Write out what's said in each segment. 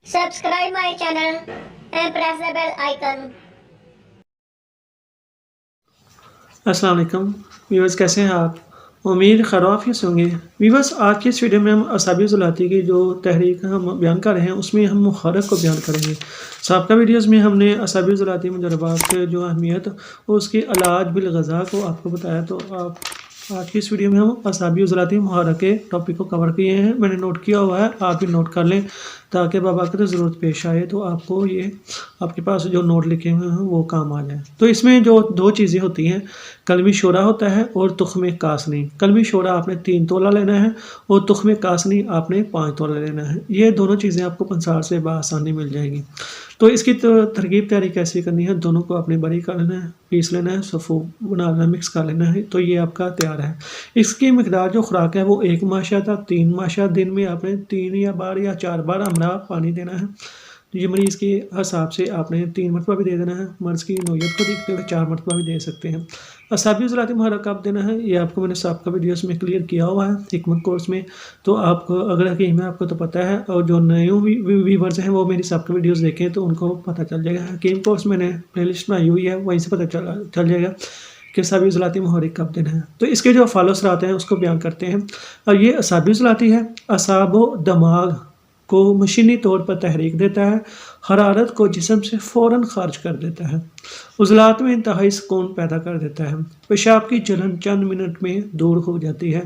Subscribe my channel and press the bell icon. अस्सलाम वालेकुम viewers, कैसे हैं आप? उम्मीद खैरियत से होंगे। व्यूअर्स, आज की इस वीडियो में हम असाबी ज़ुलाती की जो तहरीक हम बयान कर रहे हैं उसमें हम मुहारक को बयान करेंगे। साबका वीडियोज़ में हमने असाबी ज़ुलाती मुजरबात के जो अहमियत और उसके इलाज बिल ग़ज़ा को आपको बताया, तो आप आज की इस वीडियो में हम असाबी ज़ुलाती मुहारक के टॉपिक को कवर किए हैं। मैंने नोट किया हुआ है, आप भी नोट कर लें ताकि बावक़्त ज़रूरत पेश आए तो आपको ये आपके पास जो नोट लिखे हुए हैं वो काम आ जाए। तो इसमें जो दो चीज़ें होती हैं, कलमी शोरा होता है और तुख़्म कासनी। कलमी शोरा आपने 3 तोला लेना है और तुख़्म कासनी आपने 5 तोला लेना है। ये दोनों चीज़ें आपको पंसार से बआसानी मिल जाएगी। तो इसकी तरकीब तैयारी कैसे करनी है, दोनों को आपने बारीक कर लेना है, पीस लेना है, सफ़ू बना लेना, मिक्स कर लेना है, तो ये आपका तैयार है। इसकी मिकदार जो खुराक है वो 1 माशा तक 3 माशा दिन में आपने 3 या बार या 4 बार हमरा पानी देना है। ये मरीज़ के हिसाब से आपने 3 मरतबा भी दे देना है, मर्ज़ की नौयत को देखते हुए 4 मरतबा भी दे सकते हैं। असाबी ज़ुलाती मुहारक कब देना है ये आपको मैंने साबका वीडियोस में क्लियर किया हुआ है हिकमत कोर्स में, तो आपको अगर हकीम है आपको तो पता है, और जो नए व्यूवर्स हैं वो मेरी साबका वीडियोस देखें तो उनको पता चल जाएगा। हकीम कोर्स मैंने प्लेलिस्ट बनाई हुई है, वहीं से पता चल जाएगा कि असाबी ज़ुलाती मुहारक कब देना है। तो इसके जो फॉलोअर्स आते हैं उसको बयान करते हैं। और ये असाबी ज़ुलाती है, असाबो दिमाग को मशीनी तौर पर तहरीक देता है, हरारत को जिस्म से फ़ौरन खारिज कर देता है, उज़लात में इंतहाई सुकून पैदा कर देता है, पेशाब की जलन चंद मिनट में दूर हो जाती है,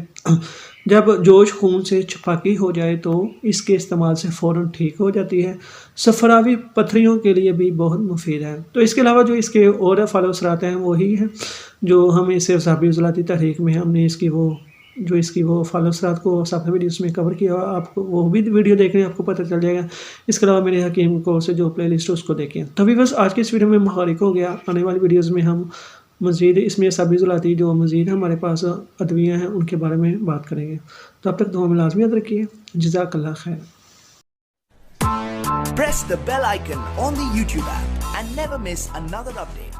जब जोश खून से छपाकी हो जाए तो इसके इस्तेमाल से फ़ौरन ठीक हो जाती है, सफरावी पथरियों के लिए भी बहुत मुफीद है। तो इसके अलावा जो इसके और फॉलोअर्स आते हैं वही हैं जो हम इसे असाबी ज़ुलाती तहरीक में हमने इसकी वो फॉलोअर्स को साबका वीडियोस में कवर किया हुआ, आपको वो भी वीडियो देखने आपको पता चल जाएगा। इसके अलावा मेरे हकीम कोर्स से जो प्लेलिस्ट है उसको देखें। तभी बस आज की इस वीडियो में मुहारिक हो गया। आने वाली वीडियोज़ में हम मज़ीद इसमें असाबी ज़ुलाती जो मज़ीद हमारे पास अदवियाँ हैं उनके बारे में बात करेंगे। तो अब तक दुआ में लाज़मी याद रखिए। जज़ाकल्लाह खैर। Press the bell icon on the YouTube app and never miss another update.